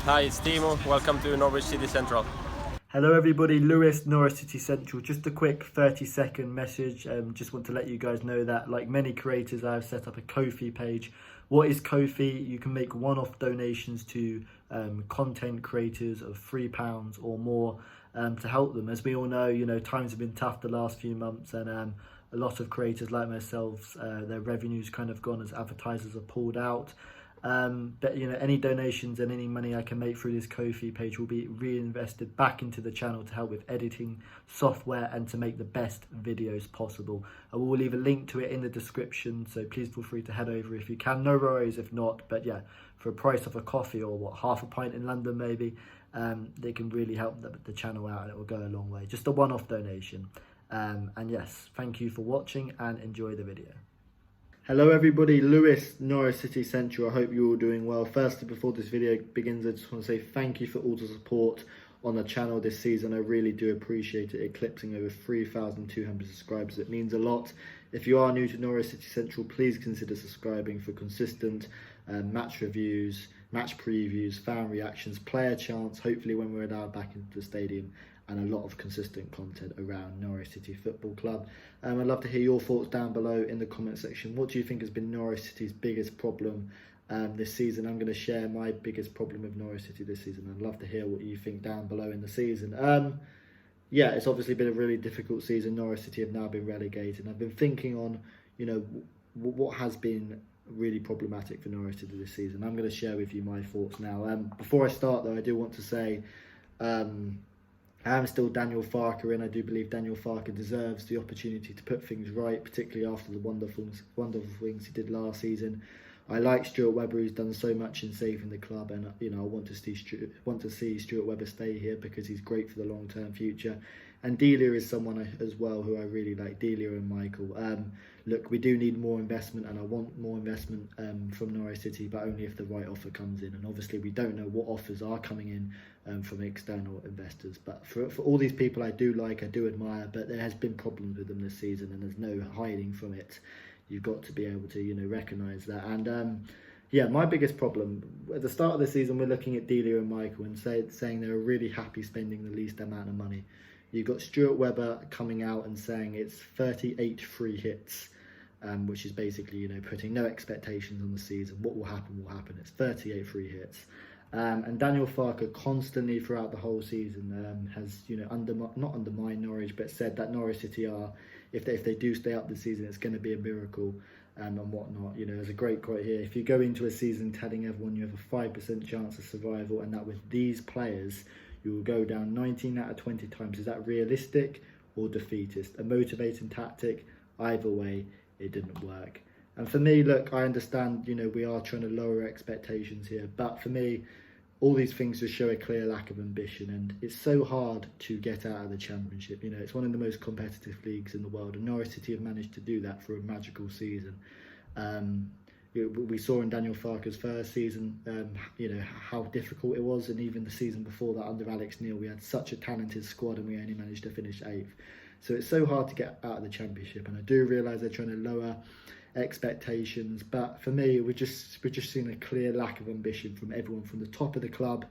Hi, it's Timo. Welcome to Norwich City Central. Hello everybody, Lewis, Norwich City Central. Just a quick 30-second message. Just want to let you guys know that, like many creators, I have set up a Ko-fi page. What is Ko-fi? You can make one-off donations to content creators of £3 or more to help them. As we all know, times have been tough the last few months, and a lot of creators like myself, their revenue's kind of gone as advertisers have pulled out. But any donations and any money I can make through this Ko-fi page will be reinvested back into the channel to help with editing software and to make the best videos possible. I will leave a link to it in the description, so please feel free to head over if you can. No worries if not, but yeah, for a price of a coffee or half a pint in London maybe, they can really help the channel out, and it will go a long way. Just a one-off donation. And yes, thank you for watching and enjoy the video. Hello everybody, Lewis, Norwich City Central. I hope you're all doing well. Firstly, before this video begins, I just want to say thank you for all the support on the channel this season. I really do appreciate it, eclipsing over 3,200 subscribers. It means a lot. If you are new to Norwich City Central, please consider subscribing for consistent match reviews, match previews, fan reactions, player chants, hopefully when we're allowed back into the stadium, and a lot of consistent content around Norwich City Football Club. I'd love to hear your thoughts down below in the comment section. What do you think has been Norwich City's biggest problem this season? I'm going to share my biggest problem with Norwich City this season. I'd love to hear what you think down below in the season. Yeah, it's obviously been a really difficult season. Norwich City have now been relegated. I've been thinking on, what has been really problematic for Norwich City this season. I'm going to share with you my thoughts now. Before I start though, I do want to say, I am still Daniel Farke in. I do believe Daniel Farke deserves the opportunity to put things right, particularly after the wonderful things he did last season. I like Stuart Webber, who's done so much in saving the club, and I want to see Stuart Webber stay here because he's great for the long-term future. And Delia is someone as well who I really like, Delia and Michael. Look, we do need more investment, and I want more investment from Norwich City, but only if the right offer comes in. And obviously we don't know what offers are coming in from external investors. But for all these people I do admire, but there has been problems with them this season, and there's no hiding from it. You've got to be able to, recognise that. And yeah, my biggest problem, at the start of the season, we're looking at Delia and Michael and saying they're really happy spending the least amount of money. You've got Stuart Webber coming out and saying it's 38 free hits, which is basically, putting no expectations on the season. What will happen will happen. It's 38 free hits. And Daniel Farke constantly throughout the whole season has, not undermined Norwich, but said that Norwich City are, if they do stay up this season, it's going to be a miracle and whatnot. There's a great quote here: if you go into a season telling everyone you have a 5% chance of survival, and that with these players you will go down 19 out of 20 times, is that realistic or defeatist? A motivating tactic? Either way, it didn't work. And for me, look, I understand, we are trying to lower expectations here, but for me, all these things just show a clear lack of ambition, and it's so hard to get out of the Championship. It's one of the most competitive leagues in the world, and Norwich City have managed to do that for a magical season. We saw in Daniel Farke's first season, how difficult it was, and even the season before that under Alex Neil, we had such a talented squad and we only managed to finish 8th. So it's so hard to get out of the Championship, and I do realise they're trying to lower expectations, but for me, we're just seeing a clear lack of ambition from everyone, from the top of the club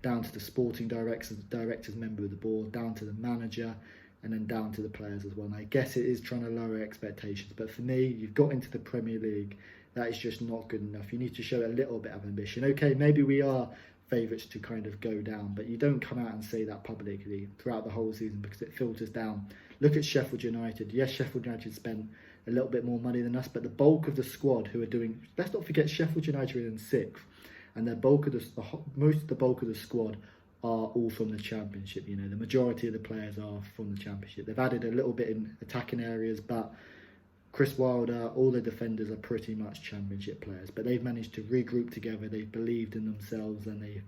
down to the sporting directors, member of the board, down to the manager, and then down to the players as well. And I guess it is trying to lower expectations, but for me, you've got into the Premier League. That is just not good enough. You need to show a little bit of ambition. Okay, maybe we are favourites to kind of go down, but you don't come out and say that publicly throughout the whole season, because it filters down. Look at Sheffield United. Yes, Sheffield United spent a little bit more money than us, but the bulk of the squad who are doing, let's not forget, Sheffield United are in 6th, and the bulk of the bulk of the squad are all from the Championship. The majority of the players are from the Championship. They've added a little bit in attacking areas, but Chris Wilder, all the defenders are pretty much Championship players, but they've managed to regroup together. They've believed in themselves, and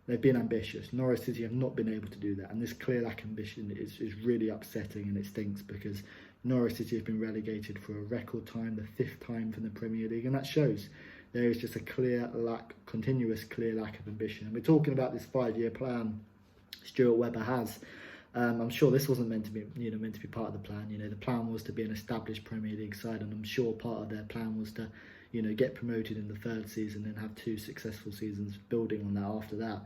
they've been ambitious. Norwich City have not been able to do that, and this clear lack of ambition is really upsetting, and it stinks, because Norwich City have been relegated for a record time, the 5th time from the Premier League, and that shows there is just a continuous clear lack of ambition. And we're talking about this 5-year plan Stuart Webber has. I'm sure this wasn't meant to be, part of the plan. The plan was to be an established Premier League side, and I'm sure part of their plan was to, get promoted in the third season and have 2 successful seasons building on that after that.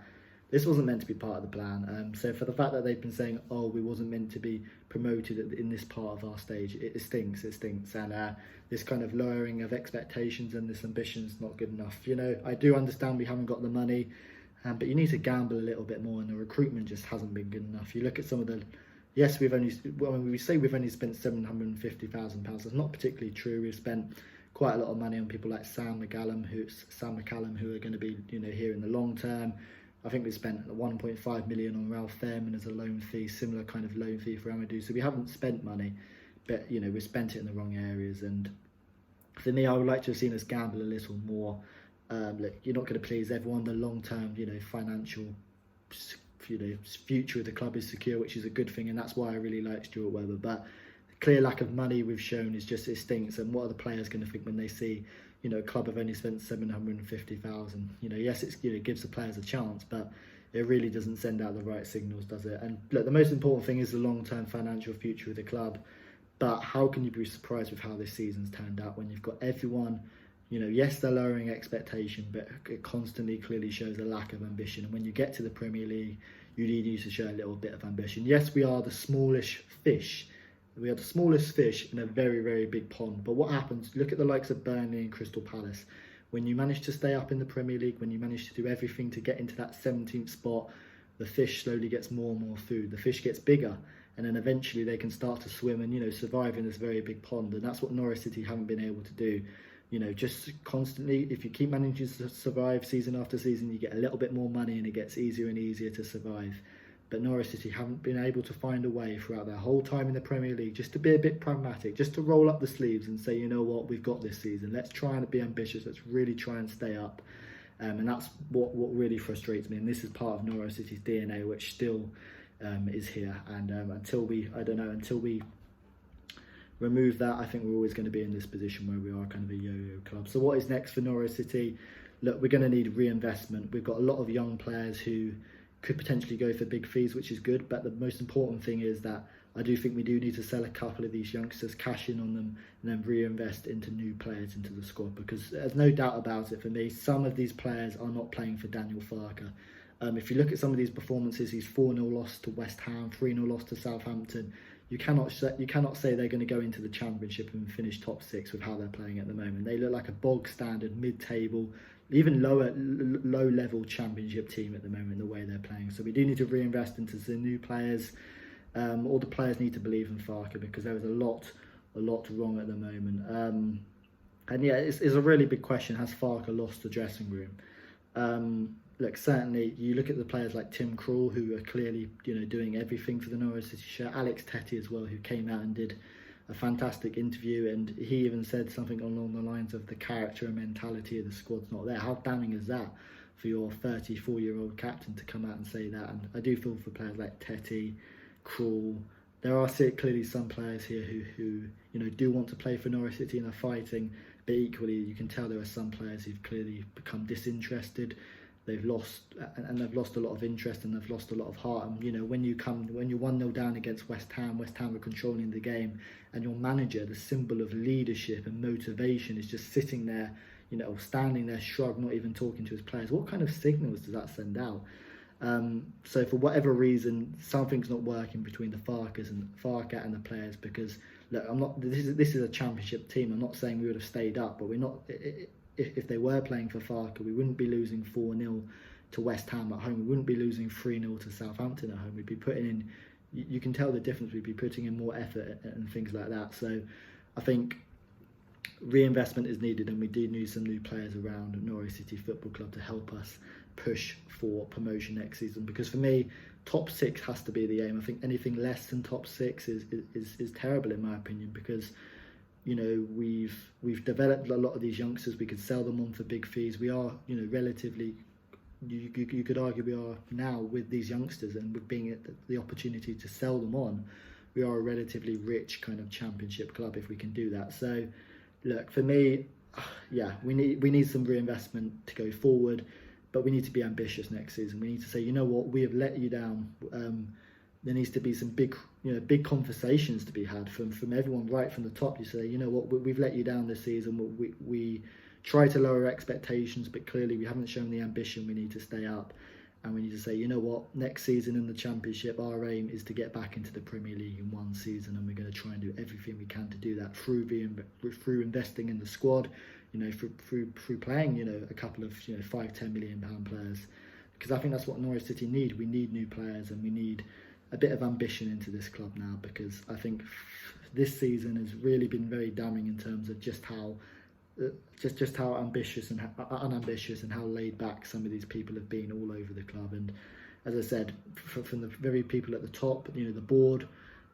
This wasn't meant to be part of the plan. So for the fact that they've been saying, oh, we wasn't meant to be promoted in this part of our stage, it stinks. And this kind of lowering of expectations and this ambition is not good enough. I do understand we haven't got the money, but you need to gamble a little bit more, and the recruitment just hasn't been good enough. You look at some of the... Yes, when we say we've only spent £750,000, that's not particularly true. We've spent quite a lot of money on people like Sam McCallum, who are going to be here in the long term. I think we spent 1.5 million on Ralph Fairman as a loan fee, similar kind of loan fee for Amadou. So we haven't spent money, but we spent it in the wrong areas. And for me, I would like to have seen us gamble a little more. Look, you're not going to please everyone. The long-term, financial, future of the club is secure, which is a good thing, and that's why I really like Stuart Webber. But the clear lack of money we've shown is just, it stinks. And what are the players going to think when they see a club have only spent 750,000? Yes, it gives the players a chance, but it really doesn't send out the right signals, does it? And look, the most important thing is the long-term financial future of the club. But how can you be surprised with how this season's turned out when you've got everyone, yes, they're lowering expectation, but it constantly clearly shows a lack of ambition. And when you get to the Premier League, you need to show a little bit of ambition. Yes, we are the smallish fish. We are the smallest fish in a very, very big pond. But what happens? Look at the likes of Burnley and Crystal Palace. When you manage to stay up in the Premier League, when you manage to do everything to get into that 17th spot, the fish slowly gets more and more food. The fish gets bigger, and then eventually they can start to swim and survive in this very big pond. And that's what Norwich City haven't been able to do. Just constantly, if you keep managing to survive season after season, you get a little bit more money and it gets easier and easier to survive. But Norwich City haven't been able to find a way throughout their whole time in the Premier League just to be a bit pragmatic, just to roll up the sleeves and say, you know what, we've got this season. Let's try and be ambitious. Let's really try and stay up. And that's what really frustrates me. And this is part of Norwich City's DNA, which still is here. And until we remove that, I think we're always going to be in this position where we are kind of a yo-yo club. So what is next for Norwich City? Look, we're going to need reinvestment. We've got a lot of young players who could potentially go for big fees, which is good, but the most important thing is that I do think we do need to sell a couple of these youngsters, cash in on them, and then reinvest into new players into the squad, because there's no doubt about it for me, some of these players are not playing for Daniel Farke. If you look at some of these performances, he's 4-0 loss to West Ham, 3-0 loss to Southampton. You cannot say they're going to go into the Championship and finish top 6 with how they're playing at the moment. They look like a bog standard mid-table, even low-level Championship team at the moment, the way they're playing. So we do need to reinvest into the new players. All the players need to believe in Farke, because there is a lot wrong at the moment. And yeah, it's a really big question. Has Farke lost the dressing room? Look, certainly you look at the players like Tim Krul, who are clearly doing everything for the Norwich City shirt. Alex Tetty as well, who came out and did a fantastic interview, and he even said something along the lines of the character and mentality of the squad's not there. How damning is that for your 34-year-old captain to come out and say that? And I do feel for players like Tetty, Krul. There are clearly some players here who do want to play for Norwich City and are fighting, but equally you can tell there are some players who've clearly become disinterested. They've lost a lot of interest, and they've lost a lot of heart. And when you're 1-0 down against West Ham are controlling the game, and your manager, the symbol of leadership and motivation, is just sitting there, standing there shrugged, not even talking to his players. What kind of signals does that send out? So for whatever reason, something's not working between the Farke and the players, because look, this is a Championship team. I'm not saying we would have stayed up, but we're not. If they were playing for Farke, we wouldn't be losing 4-0 to West Ham at home. We wouldn't be losing 3-0 to Southampton at home. We'd be putting in, you can tell the difference, we'd be putting in more effort and things like that. So I think reinvestment is needed, and we do need some new players around Norwich City Football Club to help us push for promotion next season. Because for me, top 6 has to be the aim. I think anything less than top 6 is terrible in my opinion, because we've developed a lot of these youngsters. We could sell them on for big fees. We are, relatively, you could argue we are now, with these youngsters and with being the opportunity to sell them on, we are a relatively rich kind of Championship club if we can do that. So, look, for me, yeah, we need some reinvestment to go forward, but we need to be ambitious next season. We need to say, you know what, we have let you down. There needs to be some big conversations to be had from everyone right from the top. You say, you know what, we've let you down this season. We try to lower expectations, but clearly we haven't shown the ambition. We need to stay up, and we need to say, you know what, next season in the Championship, our aim is to get back into the Premier League in one season, and we're going to try and do everything we can to do that through investing in the squad, you know, through playing, you know, a couple of, you know, £5-10 million players, because I think that's what Norwich City need. We need new players, and we need a bit of ambition into this club now, because I think this season has really been very damning in terms of just how ambitious and unambitious and how laid back some of these people have been all over the club. And as I said, from the very people at the top, you know, the board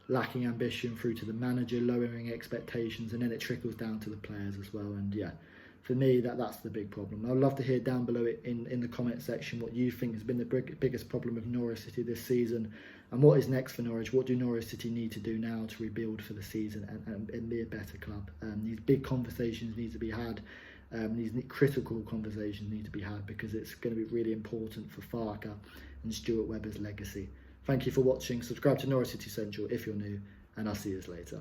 lacking ambition, through to the manager lowering expectations, and then it trickles down to the players as well. And yeah, for me, that's the big problem. I'd love to hear down below in the comment section what you think has been the biggest problem of Norwich City this season, and what is next for Norwich. What do Norwich City need to do now to rebuild for the season and be a better club? These big conversations need to be had. These critical conversations need to be had, because it's going to be really important for Farker and Stuart Webber's legacy. Thank you for watching. Subscribe to Norwich City Central if you're new, and I'll see you later.